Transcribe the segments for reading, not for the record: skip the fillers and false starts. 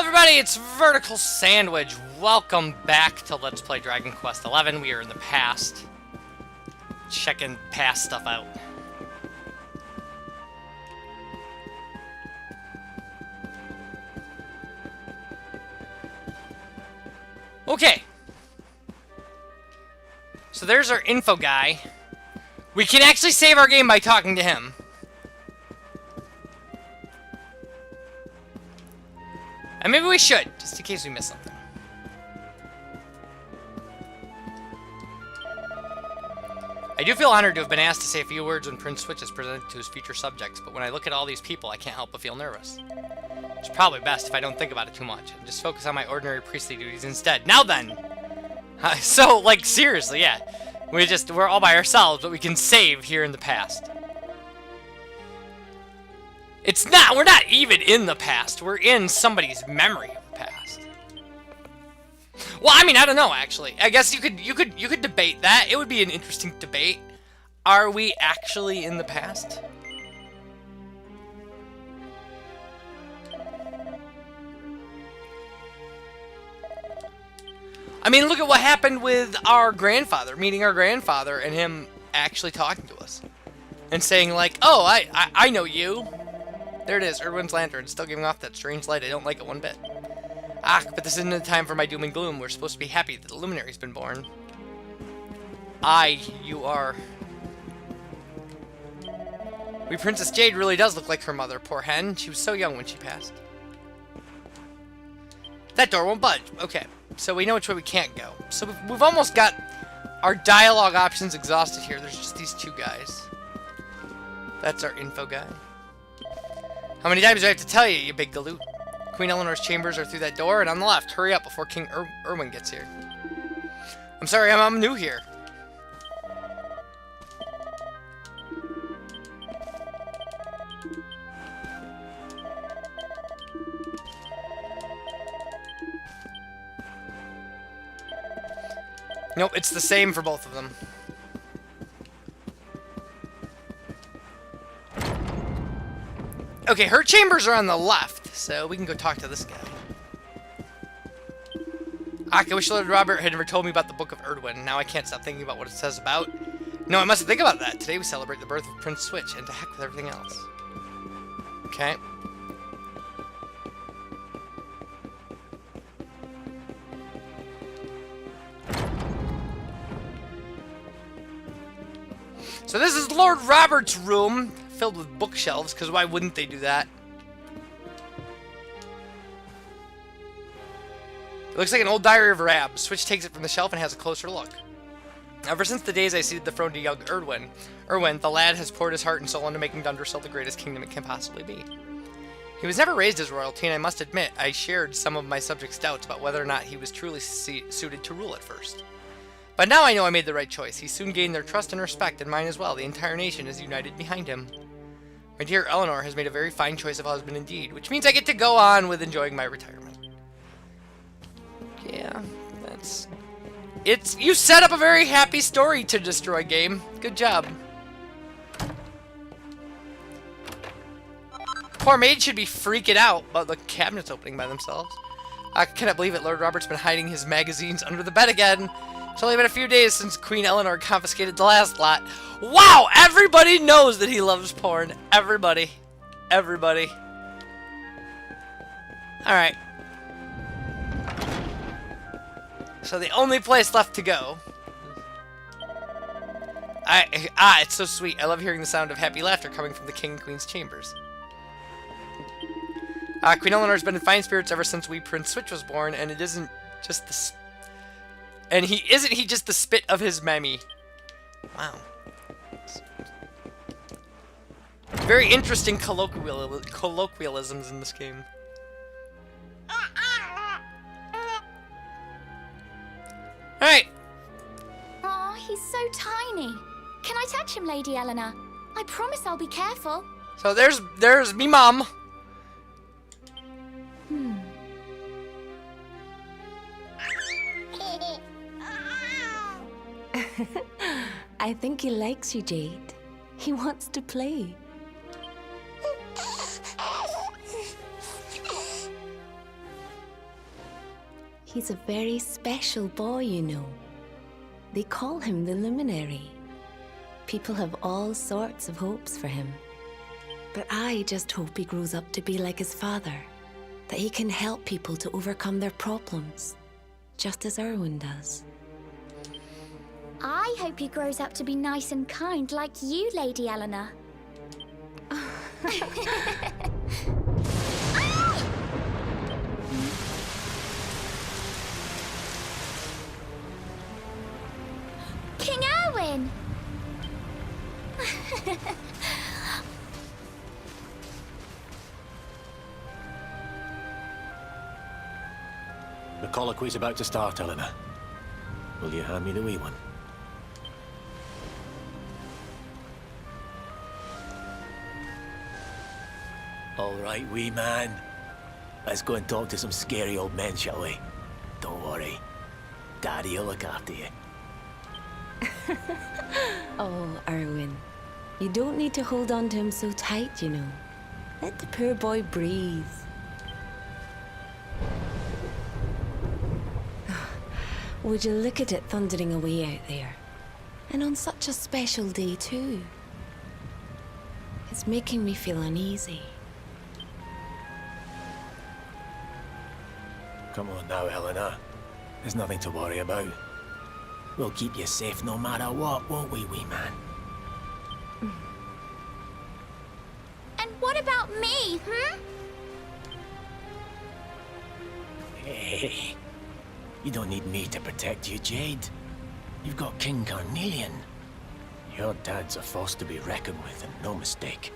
everybody, it's VerticalSandwich. Welcome back to Let's Play Dragon Quest XI. We are in the past. Checking past stuff out. Okay. So there's our info guy. We can actually save our game by talking to him. And maybe we should, just in case we miss something. I do feel honored to have been asked to say a few words when Prince Switch is presented to his future subjects, but when I look at all these people, I can't help but feel nervous. It's probably best if I don't think about it too much, and just focus on my ordinary priestly duties instead. Now then! So, like, seriously, yeah. We're all by ourselves, but we can save here in the past. We're not even in the past. We're in somebody's memory of the past. Well, I mean, I don't know, actually. I guess you could debate that. It would be an interesting debate. Are we actually in the past? I mean, look at what happened with our grandfather, meeting our grandfather and him actually talking to us. And saying like, oh, I know you. There it is, Erwin's lantern, still giving off that strange light. I don't like it one bit. Ah, but this isn't the time for my doom and gloom. We're supposed to be happy that the luminary's been born. You are. Princess Jade really does look like her mother, poor hen. She was so young when she passed. That door won't budge. Okay, so we know which way we can't go. So we've almost got our dialogue options exhausted here. There's just these two guys. That's our info guy. How many times do I have to tell you, you big galoot? Queen Eleanor's chambers are through that door and on the left. Hurry up before King Erwin gets here. I'm sorry, I'm new here. Nope, it's the same for both of them. Okay, her chambers are on the left, so we can go talk to this guy. I wish Lord Robert had never told me about the Book of Erdwin. Now I can't stop thinking about what it says about. No, I mustn't think about that. Today we celebrate the birth of Prince Switch, and to heck with everything else. Okay. So this is Lord Robert's room, filled with bookshelves, because why wouldn't they do that? It looks like an old diary of Rab. Switch takes it from the shelf and has a closer look. Ever since the days I ceded the throne to young Erwin, the lad has poured his heart and soul into making Dundersill the greatest kingdom it can possibly be. He was never raised as royalty, and I must admit, I shared some of my subjects' doubts about whether or not he was truly suited to rule at first. But now I know I made the right choice. He soon gained their trust and respect, and mine as well. The entire nation is united behind him. My dear Eleanor has made a very fine choice of husband indeed, which means I get to go on with enjoying my retirement. Yeah, you set up a very happy story to destroy, game. Good job. Poor maid should be freaking out about the cabinets opening by themselves. I cannot believe it. Lord Robert's been hiding his magazines under the bed again. It's only been a few days since Queen Eleanor confiscated the last lot. Wow! Everybody knows that he loves porn. Everybody. Everybody. Alright. So the only place left to go. It's so sweet. I love hearing the sound of happy laughter coming from the King and Queen's chambers. Queen Eleanor's been in fine spirits ever since Prince Switch was born, and it isn't just the... And isn't he just the spit of his mammy? Wow. Very interesting colloquialisms in this game. Alright. Aw, he's so tiny. Can I touch him, Lady Eleanor? I promise I'll be careful. So there's me mom. I think he likes you, Jade. He wants to play. He's a very special boy, you know. They call him the Luminary. People have all sorts of hopes for him. But I just hope he grows up to be like his father, that he can help people to overcome their problems, just as Erwin does. I hope he grows up to be nice and kind like you, Lady Eleanor. King Erwin! The colloquy's about to start, Eleanor. Will you hand me the wee one? All right, wee man. Let's go and talk to some scary old men, shall we? Don't worry. Daddy will look after you. Oh, Erwin. You don't need to hold on to him so tight, you know. Let the poor boy breathe. Would you look at it thundering away out there? And on such a special day, too. It's making me feel uneasy. Come on now, Eleanor. There's nothing to worry about. We'll keep you safe no matter what, won't we, wee man? And what about me, hmm? Hey, you don't need me to protect you, Jade. You've got King Carnelian. Your dad's a force to be reckoned with, and no mistake.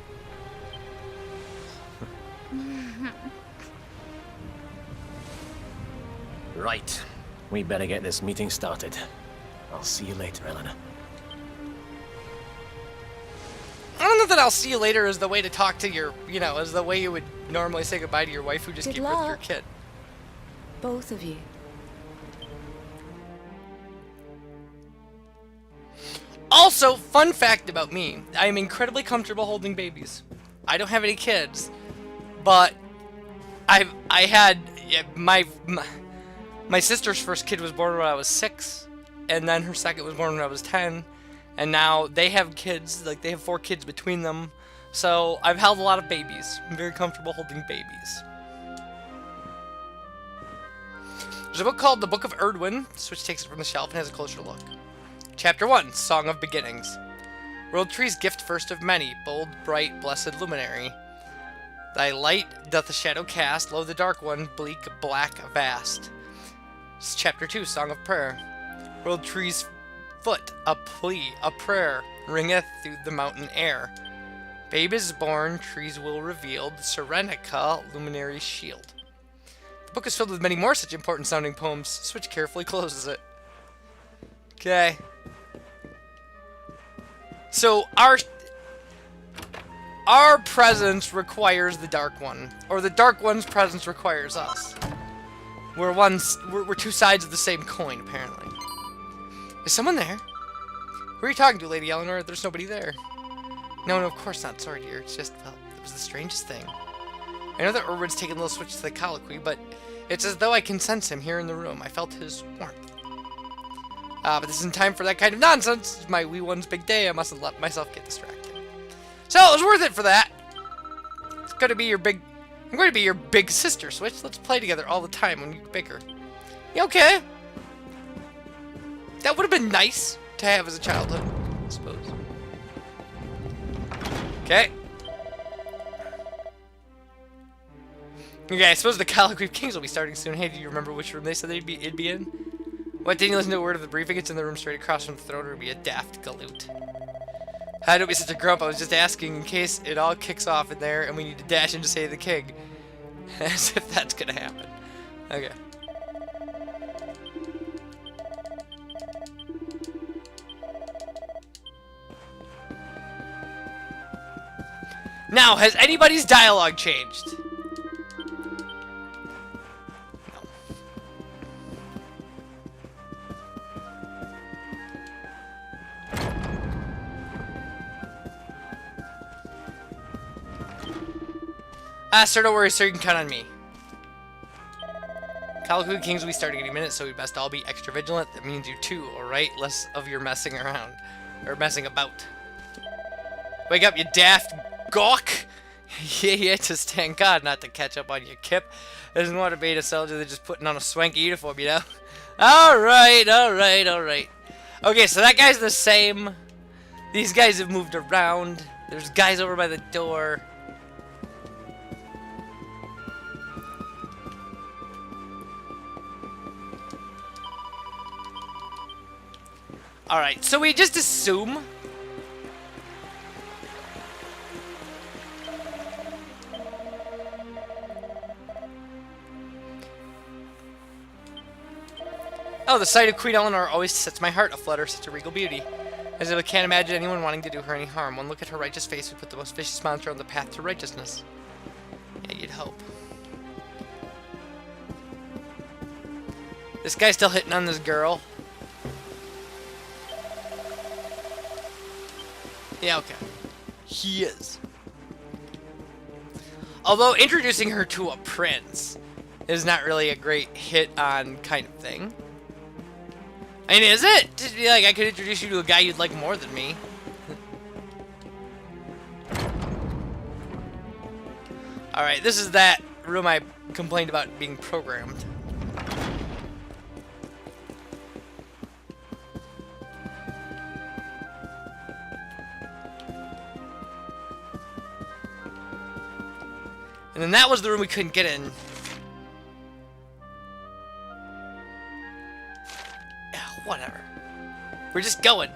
Right. We better get this meeting started. I'll see you later, Eleanor. I don't know that I'll see you later is the way to talk to your, you know, as the way you would normally say goodbye to your wife who just Good gave birth to your luck. kid. Both of you. Also, fun fact about me, I am incredibly comfortable holding babies. I don't have any kids, but I had my sister's first kid was born when I was 6, and then her second was born when I was 10, and now they have kids, like they have 4 kids between them. So I've held a lot of babies. I'm very comfortable holding babies. There's a book called The Book of Erdwin, which takes it from the shelf and has a closer look. Chapter 1, Song of Beginnings. World trees gift first of many, bold, bright, blessed luminary. Thy light doth the shadow cast, lo the dark one, bleak, black, vast. Chapter 2, Song of Prayer. World trees foot, a plea, a prayer, ringeth through the mountain air. Babe is born, trees will reveal, Serenica, luminary's shield. The book is filled with many more such important sounding poems. Switch carefully closes it. Okay. So our presence requires the Dark One, or the Dark One's presence requires us. We're two sides of the same coin, apparently. Is someone there? Who are you talking to, Lady Eleanor? There's nobody there. No, of course not. Sorry, dear. It's just, well, it was the strangest thing. I know that Erwin's taken a little switch to the colloquy, but it's as though I can sense him here in the room. I felt his warmth. But this isn't time for that kind of nonsense. It's my wee one's big day. I mustn't let myself get distracted. So it was worth it for that. It's gonna be your big. I'm going to be your big sister, Switch. Let's play together all the time when you get bigger. You okay? That would have been nice to have as a childhood, I suppose. Okay. Okay, I suppose the Colloquy of Kings will be starting soon. Hey, do you remember which room they said it'd be in? What, didn't you listen to a word of the briefing? It's in the room straight across from the throne, or be a daft galoot. How don't be such a grump? I was just asking in case it all kicks off in there and we need to dash in to save the king. As if that's gonna happen. Okay. Now, has anybody's dialogue changed? Sir, don't worry, sir, you can count on me. Calico Kings will be starting any minute, so we best all be extra vigilant. That means you too, alright? Less of your messing around. Or messing about. Wake up, you daft gawk! Yeah, just thank God not to catch up on your kip. Doesn't want to be a soldier, they're just putting on a swanky uniform, you know? Alright. Okay, so that guy's the same. These guys have moved around. There's guys over by the door. Alright, so we just assume. Oh, the sight of Queen Eleanor always sets my heart aflutter, such a regal beauty. As if I can't imagine anyone wanting to do her any harm. One look at her righteous face would put the most vicious monster on the path to righteousness. Yeah, you'd hope. This guy's still hitting on this girl. Yeah, okay. He is. Although introducing her to a prince is not really a great hit on kind of thing. I mean, is it? Just be like, I could introduce you to a guy you'd like more than me. Alright, this is that room I complained about being programmed. And then that was the room we couldn't get in. Whatever. We're just going.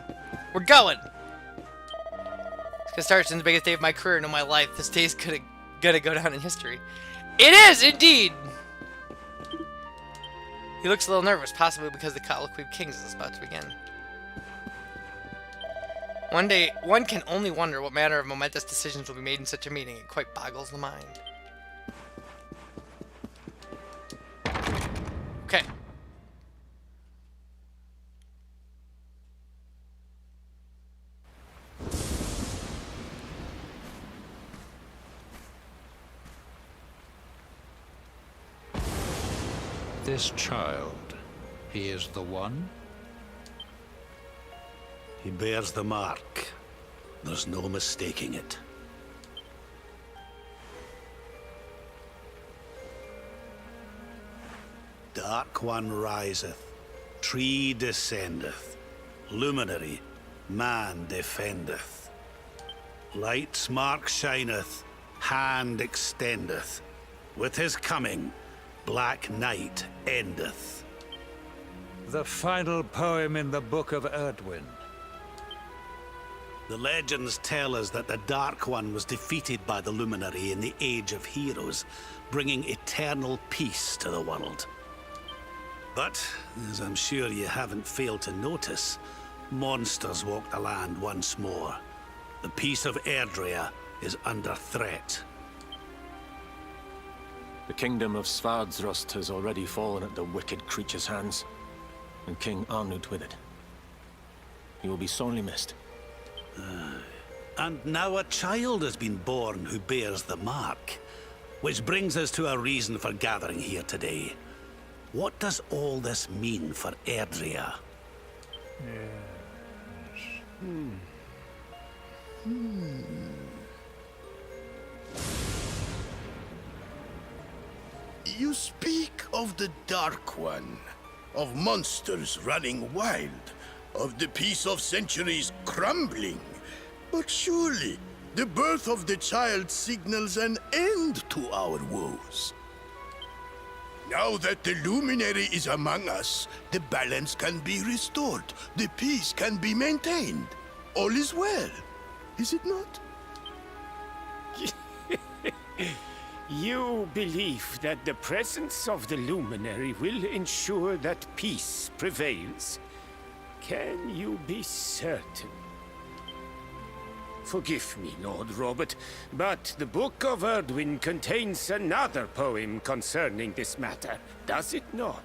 We're going. It's gonna start since the biggest day of my career and of my life. This day's gonna go down in history. It is, indeed! He looks a little nervous, possibly because the Colloquy of Kings is about to begin. One day, one can only wonder what manner of momentous decisions will be made in such a meeting. It quite boggles the mind. Okay. This child, he is the one? He bears the mark. There's no mistaking it. Dark One riseth, tree descendeth, luminary, man defendeth. Light's mark shineth, hand extendeth. With his coming, black night endeth. The final poem in the Book of Erdwin. The legends tell us that the Dark One was defeated by the Luminary in the Age of Heroes, bringing eternal peace to the world. But, as I'm sure you haven't failed to notice, monsters walk the land once more. The peace of Erdrea is under threat. The kingdom of Svardsrust has already fallen at the wicked creature's hands, and King Arnut with it. He will be sorely missed. And now a child has been born who bears the mark. Which brings us to a reason for gathering here today. What does all this mean for Erdrea? You speak of the Dark One, of monsters running wild, of the peace of centuries crumbling. But surely, the birth of the child signals an end to our woes. Now that the Luminary is among us, the balance can be restored, the peace can be maintained. All is well, is it not? You believe that the presence of the Luminary will ensure that peace prevails? Can you be certain? Forgive me, Lord Robert, but the Book of Erdwin contains another poem concerning this matter, does it not?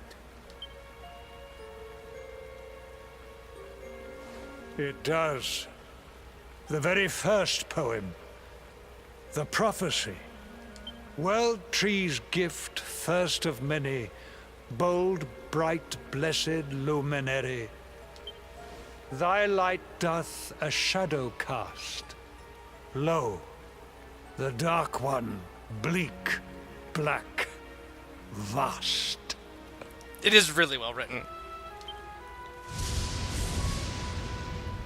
It does. The very first poem. The prophecy. World Tree's gift, first of many, bold, bright, blessed luminary. Thy light doth a shadow cast. Lo, the Dark One, bleak, black, vast. It is really well written.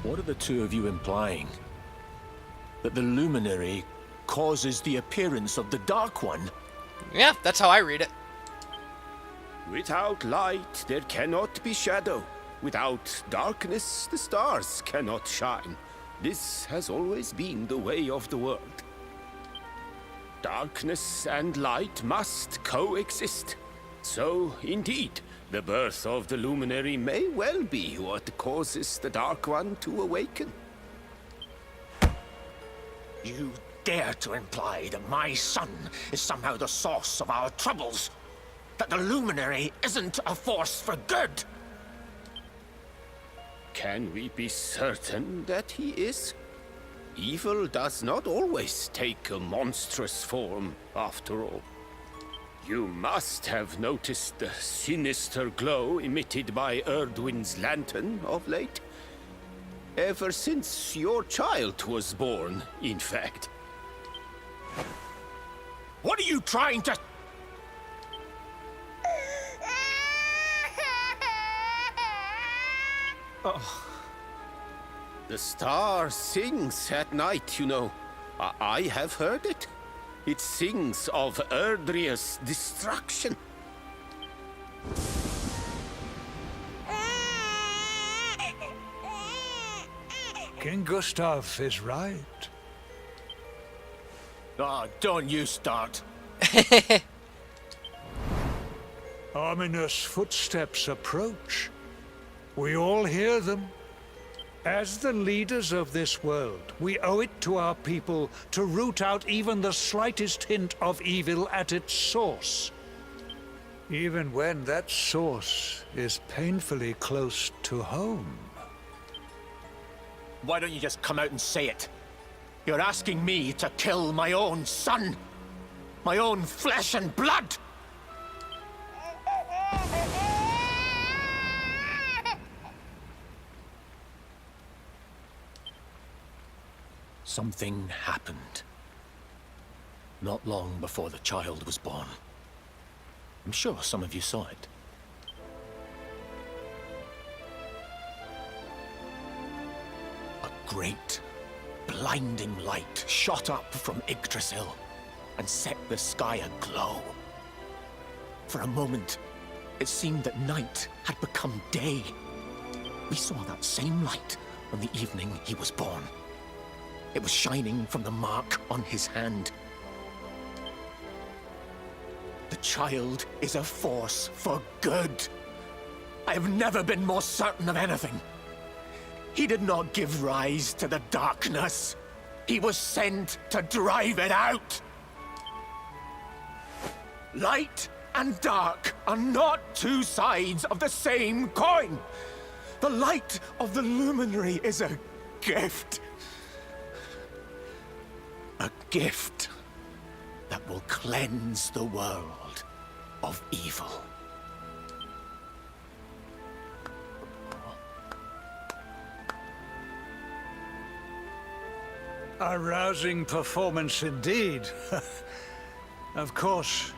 What are the two of you implying? That the luminary causes the appearance of the Dark One? Yeah, that's how I read it. Without light, there cannot be shadow. Without darkness, the stars cannot shine. This has always been the way of the world. Darkness and light must coexist. So, indeed, the birth of the luminary may well be what causes the Dark One to awaken. You dare to imply that my son is somehow the source of our troubles? That the luminary isn't a force for good? Can we be certain that he is? Evil does not always take a monstrous form, after all. You must have noticed the sinister glow emitted by Erdwin's lantern of late. Ever since your child was born, in fact. What are you trying to... The star sings at night, you know. I have heard it. It sings of Erdria's destruction. King Gustav is right. Oh, don't you start. Ominous footsteps approach. We all hear them. As the leaders of this world, we owe it to our people to root out even the slightest hint of evil at its source. Even when that source is painfully close to home. Why don't you just come out and say it? You're asking me to kill my own son. My own flesh and blood. Something happened. Not long before the child was born. I'm sure some of you saw it. A great, blinding light shot up from Yggdrasil and set the sky aglow. For a moment, it seemed that night had become day. We saw that same light on the evening he was born. It was shining from the mark on his hand. The child is a force for good. I have never been more certain of anything. He did not give rise to the darkness. He was sent to drive it out. Light and dark are not two sides of the same coin. The light of the luminary is a gift. A gift that will cleanse the world of evil. A rousing performance indeed. Of course,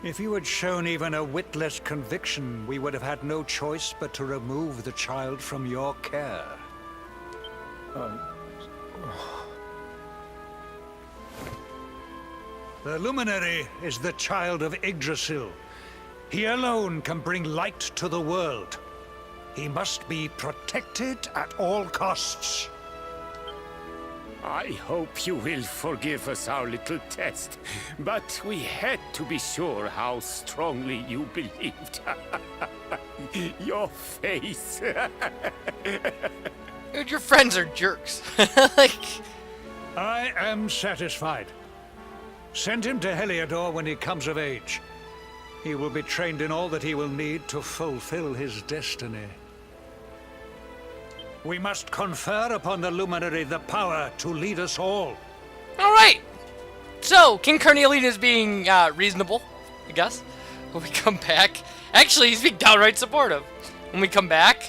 if you had shown even a whit less conviction, we would have had no choice but to remove the child from your care. The Luminary is the child of Yggdrasil. He alone can bring light to the world. He must be protected at all costs. I hope you will forgive us our little test, but we had to be sure how strongly you believed. Your face. Dude, your friends are jerks. Like... I am satisfied. Send him to Heliodor when he comes of age. He will be trained in all that he will need to fulfill his destiny. We must confer upon the Luminary the power to lead us all. All right. So, King Carnelian is being reasonable, I guess. When we come back, actually, he's being downright supportive. When we come back,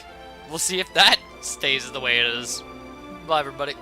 we'll see if that stays the way it is. Bye, everybody.